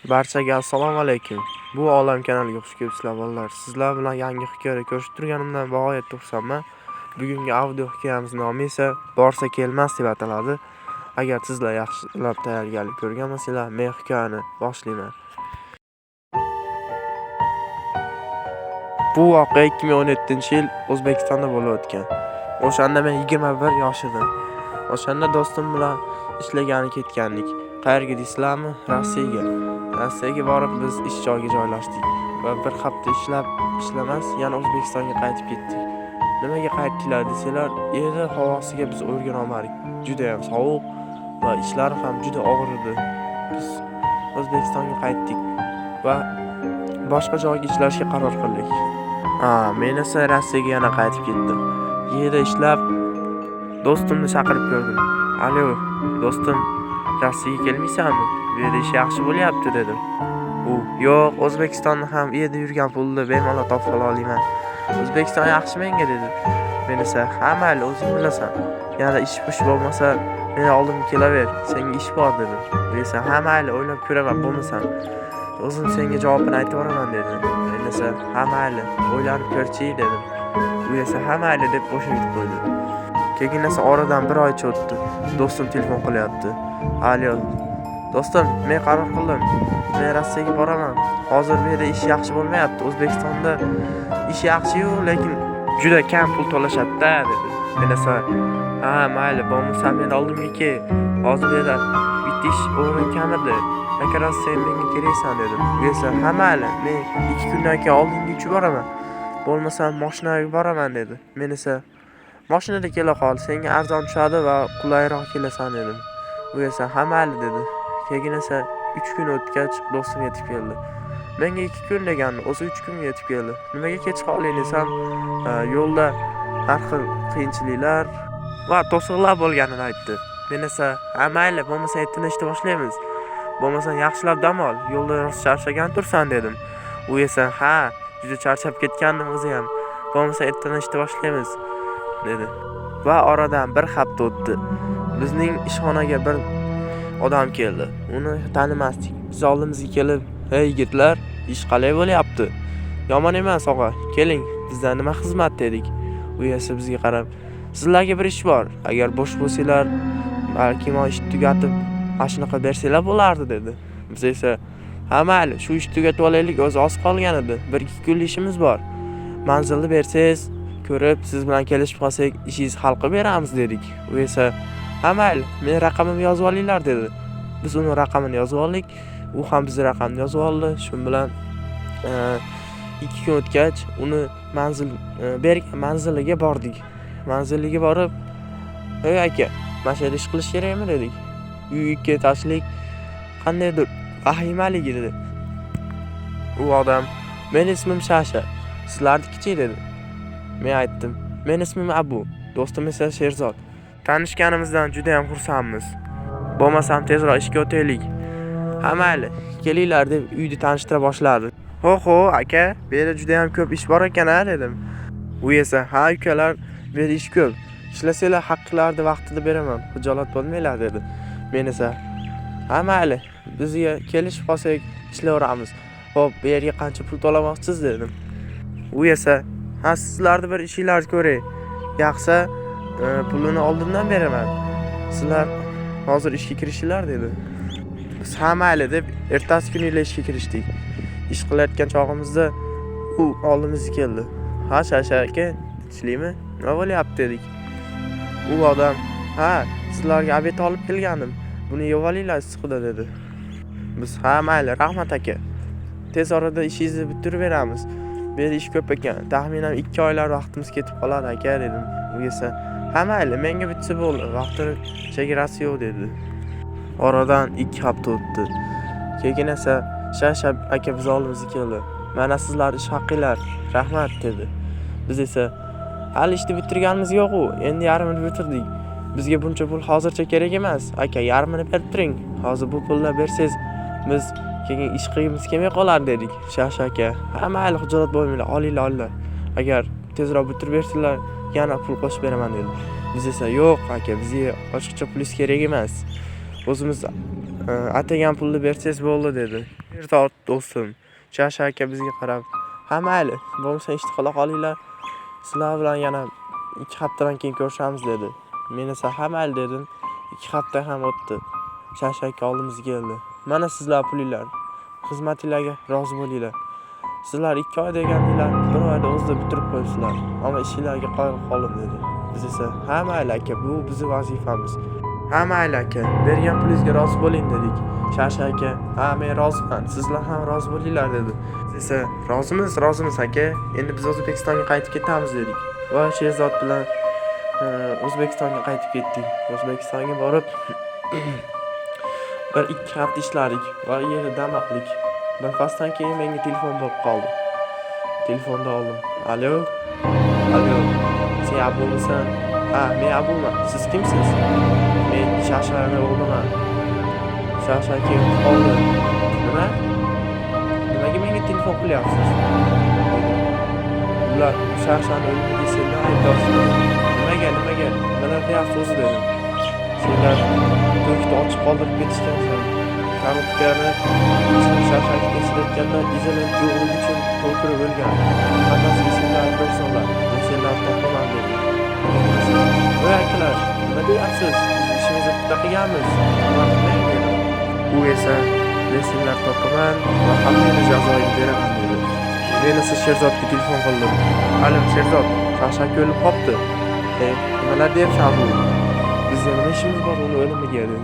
Barchaga assalomu alaykum. Bu Olam kanaliga xush kelibsizlar bolalar. Sizlar bilan yangi hikoya ko'rishib turganimdan bag'oyat xursandman. Bugungi audio hikoyamiz nomi esa Borsa kelmas deb ataladi. Agar sizlar yaxshilab tayyorgarlik ko'rgan bo'lsanglar, men hikoyani boshlayman. Bu voqea 2017-yil O'zbekistonda bo'lib o'tgan. O'shanda men 21 yosh edim. O'shanda do'stim bilan ishlagani ketgandik. Qayerga deysizlarmi? Rossiyaga borib biz ish joyiga joylashdik va bir hafta ishlamas yana O'zbekistonga qaytib ketdik. Nimaga qaytdilar desanglar, yerda havosiga biz o'rgana olmadik. Juda ham sovuq va ishlar ham juda og'ir edi. Biz O'zbekistonga qaytdik va boshqa joyga ishlashga qaror qildik. Men esa Rossiyaga yana qaytib ketdim. Yerda ishlab do'stimni chaqirib ko'rdim. "Alo, do'stim, Rossiyaga kelmaysanmi? Bu yerda ish yaxshi bo'lyapti" dedim. "Yo'q, O'zbekistonni ham u yerda yurgan pulni bemalol topib olayman. O'zbekiston yaxshi menga" dedi. Men esa "Mayli, o'zing bilasan. Yana ish bo'lmasa, meni oldimga kelaver. Senga ish bor" dedim. U esa "Mayli, o'ylab ko'raman, bo'lmasam o'zim senga javobini aytib boraman" dedi. Men esa "Mayli, o'ylanib ko'rchi" dedim. U esa "Mayli" deb bo'shayib qo'ydi. Keyin esa oradan bir oycha o'tdi. Do'stim telefon qilyapti. "Alo, do'stim, men qaror qildim. Men Rossiyaga boraman. Hozir bu yerda ish yaxshi bo'lmayapti. O'zbekistonda ish yaxshi-yu, lekin juda kam pul to'lashadi-da" dedi. Men esa "Mayli, bo'lmasa men oldimga kel. Hozir bu yerda bitta ish o'rin kam edi. Agar sen menga keraksan" dedim. U esa "Mayli, men 2 kundan keyin oldinga uchib boraman. Bo'lmasa mashinaga boraman" dedi. Men esa "Mashinada kela qol, senga arzon tushadi va qulayroq kelasan" dedim. U esa "Mayli" dedi. Keyin esa 3 kun o'tgach do'stim yetib keldi. Menga 2 kun degandi, o'zi 3 kunga yetib keldi. "Nimaga kech qolding" desam, yo'lda har xil qiyinchiliklar va to'siqlar bo'lganini aytdi. Men esa "Mayli, bo'lmasa ertadan ishni boshlaymiz. Bo'lmasa yaxshilab dam ol, yo'lda rosa charchagan tursan" dedim. U esa juda charchab ketgandim o'zi ham. "Bo'lmasa ertadan ishni boshlaymiz" dedi. Va oradan bir hafta o'tdi. Bizning ishxonaga bir odam keldi. Uni tanimasdik. Biz oldimizga kelib, "Hey yigitlar, ish qalay bo'lyapti?" "Yomon emas, og'a. Keling, bizdan nima xizmat" dedik. U esa bizga qarab, "Sizlarga bir ish bor. Agar bo'sh bo'lsanglar, balki men ishni tugatib, mashina qilib bersanglar bo'lardi" dedi. Biz esa "Mayli, shu ishni tugatib olaylik, o'zi oz qolgan edi. 1-2 kunlik ishimiz bor. Manzilni bersangiz, ko'rib, siz bilan kelishib qolsak, ishingizni hal qilib beramiz" dedik. U esa "Mayli, men raqamimni yozib olinglar" dedi. Biz uni raqamini yozib oldik. U ham bizning raqamni yozib oldi. Shu bilan 2 kun o'tgach uni bergan manziliga bordik. Manziliga borib, "Ey aka, mana shu yerda ish qilish kerakmi" dedik. Uyga tashlik qandaydir vahimalik edi. U odam "Men ismim Shasha, sizlarniki" dedi. Men aytdim, "Men ismim Abu, do'stim esa Sherzod. Tanishganimizdan juda ham xursandmiz. Bo'lmasam tezroq ishga o'taylik. Mayli, kelinglar" deb uyni tanishtira boshladi. "Ho, aka, bu yerda juda ham ko'p ish bor ekan-a" dedim. U esa "Ukalar, bu yerda ish ko'p. Ishlasanglar haqqinglarni vaqtida beraman, xijolat bo'lmanglar" dedi. Men esa "Mayli, bizga kelishib qolsak ishlayveramiz. Xo'p, bu yerga qancha pul to'lamoqchisiz" dedim. U esa "Sizlarni bir ishingizni ko'ray. Yaxshi, pulini oldindan beraman. Sizlar hozir ishga kirishinglar" dedi. Biz "Mayli" deb ertasi kuni ishga kirishdik. Ish qilayotgan chog'imizda u oldimizga keldi. "Shasha aka, tinchlikmi? Nima bo'lyapti" dedik. U odam "Sizlarga obed olib kelgandim. Buni yeb olinglar issiqda" dedi. Biz "Mayli, rahmat aka. Tez orada ishingizni bitirib beramiz. Bu yerda ish ko'p ekan. Taxminan 2 oylar vaqtimiz ketib qoladi aka" dedim. U esa "Mayli, menga bitsa bo'ldi. Vaqtni chegarasi yo'q" dedi. Oradan 2 hafta o'tdi. Keyin esa Shasha aka biz oldimizga keldi. "Mana sizlar ish haqinglar. Rahmat" dedi. Biz esa "Hali ishni bitirganimiz yo'q-ku. Endi yarmini bitirdik. Bizga buncha pul hozircha kerak emas. Aka, yarmini berib turing. Hozir bu pulni bersangiz, biz keyin ish qilgimiz kelmay qolar" dedik. Shasha aka "Mayli, xijolat bo'lmanglar, olinglar. Agar tezroq bitirib bersanglar, yana pul qo'shib beraman" dedi. Biz esa "Yo'q aka, bizga ochiqcha pulingiz kerak emas. O'zimiz atagan pulni bersangiz bo'ldi" dedi. Sherzod do'stim, Shasha aka bizga qarab, "Ha mayli, bo'lmasa ishni qila qolinglar. Sizlar bilan yana 2 haftadan keyin ko'rishamiz" dedi. Men esa "Ha mayli" dedim. 2 hafta ham o'tdi. Shasha aka oldimizga keldi. "Mana sizlar pulinglar. Xizmatinglarga rozi bo'linglar. Sizlar 2 oy deganinglar, 1 oyda o'zida bitirib qo'yibsizlar. Ammo ishinglarga qoyil qoldim" dedi. Biz esa "Ha mayli aka, bu bizning vazifamiz. Ha mayli aka, bergan pulingizga rozi bo'ling" dedik. Shasha aka "Ha, men roziman. Sizlar ham rozi bo'linglar" dedi. Biz esa "Rozimiz aka. Endi biz O'zbekistonga qaytib ketamiz" dedik. Va Sherzod bilan O'zbekistonga qaytib ketdik. O'zbekistonga borib 1-2 hafta ishladik va yerda dam oldik. Bir pasdan keyin menga telefon bo'lib qoldi. Telefonni oldim. "Alo? Alo. Sen Abumisan?" "Ha, men Abuman. Siz kimsiz?" "Men Shashani o'g'liman." Shasha aka qoldi. "Nima? Nimaga menga telefon qilyapsiz?" "Ular Shashani o'limiga senlar aybdorsan." Nimaga? Nimalar deyapsiz o'zi" dedim. "Senlar to'kni ochib qoldirib ketishgansan. Korrupsiyani Shashaga tekshirayotganda izolent yo'qligi uchun to'kirib o'lgan. Hammasiga senlar aybdorsanlar. Men senlarni topaman" dedi. "Voy akalar, nima deyapsiz? Biz ishimizni bitta qilganmiz. Nima qilmang" dedi. U esa "Men senlarni topaman va hammaga jazoini beraman" dedi. Men esa Sherzodga telefon qildim. "Alo Sherzod, Shasha aka o'lib qopti." Nimalar deyapsan bu? Bizga nima ishimiz bor uni o'limiga" dedi.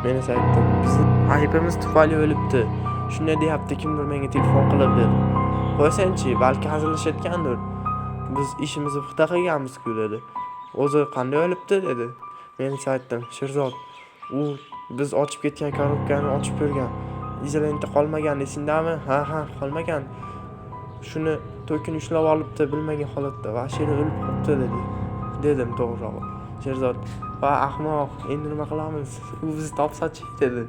Men esa aytdim, "Bizning aybimiz tufayli o'libdi. Shunday deyapti, kimdir menga telefon qilib" dedi. "Qo'ysanchi, balki hazillashayotgandir. Biz ishimizni puxta qilganmiz-ku" dedi. "O'zi qanday o'libdi" dedi. Men esa aytdim, "Sherzod, u biz ochib ketgan korobkani ochib ko'rgan. Izolentda qolmagan esingdami?" Ha, qolmagan. Shuni to'kini ushlab olibdi bilmagan holatda va ashira o'lib qopti" dedi. Dedim to'g'rirog'i. Sherzod "Va ahmoq, endi nima qilamiz? U bizni topsa-chi" dedi.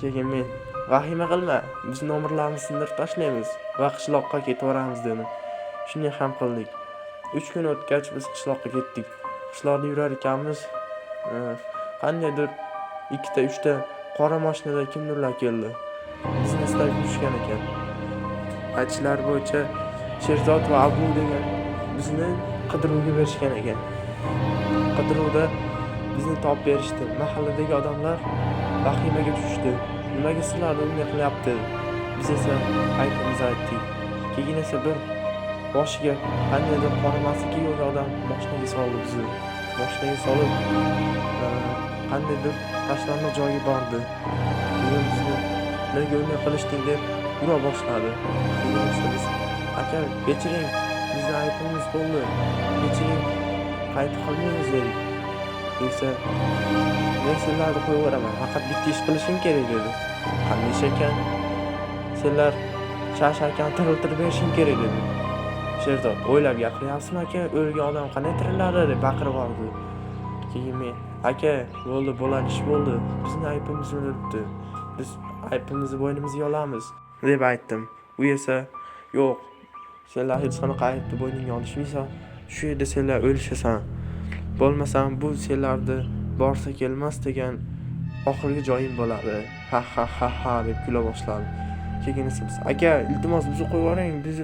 Keyin men "Vahima qilma, biz nomerlarimizni sindirib tashlaymiz va qishloqqa ketaveramiz" dedim. Shunday ham qildik. 3 kun o'tgach biz qishloqqa ketdik. Qishloqda yurar ekanmiz, qandaydir 2-3ta qora mashinada kimdirlar keldi. Bizni istab yurishgan ekan. Aytishlari bo'yicha Sherzod va Abu degan bizni qidiruvga berishgan ekan. Qidiruvda bizni topib berishdi. Mahalladagi odamlar vahimaga tushdi. "Nimaga sizlarni bunday qilyapti?" Biz esa aybimizni aytdik. Keyin esa bir boshiga qandaydir qora maska kiygan odam mashinaga soldi bizni. Mashinaga solib qandaydir tashlandiq joyga bordi. Keyin bizni "Nega unday qilishding" deb ura boshladi. Keyin esa biz "Aka, kechiring, bizning aybimiz bo'ldi. Kechiring, qayta qilmaymiz" dedik. Esa "Men senlarni qo'yaveraman, faqat bitta ish qilishing kerak" dedi. "Qanday ish ekan?" "Senlar Shasha akani tiriltirib berishing kerak" dedi. Sherzod "O'ylab gapiryapsizmi aka? O'lgan odam qanday tiriladi" deb baqirib yubordi. Keyin men "Aka, bo'ldi, bo'lgan ish bo'ldi. Bizning aybimiz o'libdi. Biz aybimizni bo'ynimizga olamiz" deb aytdim. U esa "Yo'q, senlar hech qanaqa aybni bo'yningga olishmaysan. Shu yerda senlar o'lishasan. Bo'lmasam bu senlarni borsa kelmas degan oxirgi joying bo'ladi. Ha deb kula boshladi. Keyin esa biz "Aka, iltimos bizni qo'yib yuboring, biz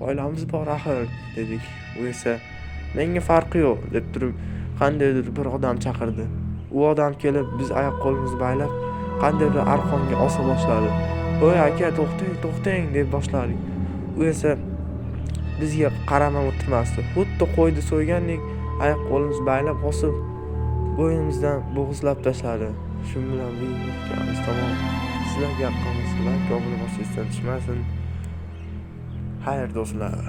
oilamiz bor axir" dedik. U esa "Menga farqi yo'q" deb turib qandaydir bir odam chaqirdi. U odam kelib biz oyoq qo'limizni baylab qandaydir arqonga osa boshladi. "Voy aka, to'xtang" deb boshladi. U esa bizga qaramay o'tirmasdi. Xuddi qo'ydi so'ygandek oyoq qo'limizni baylab bosib bo'ynimizdan bo'g'izlab tashladi. Shu bilan videomiz tamom. Sizlarga yoqqanmisiz? Like, obuna bo'lsangiz tushmasin. Xayr do'stlar.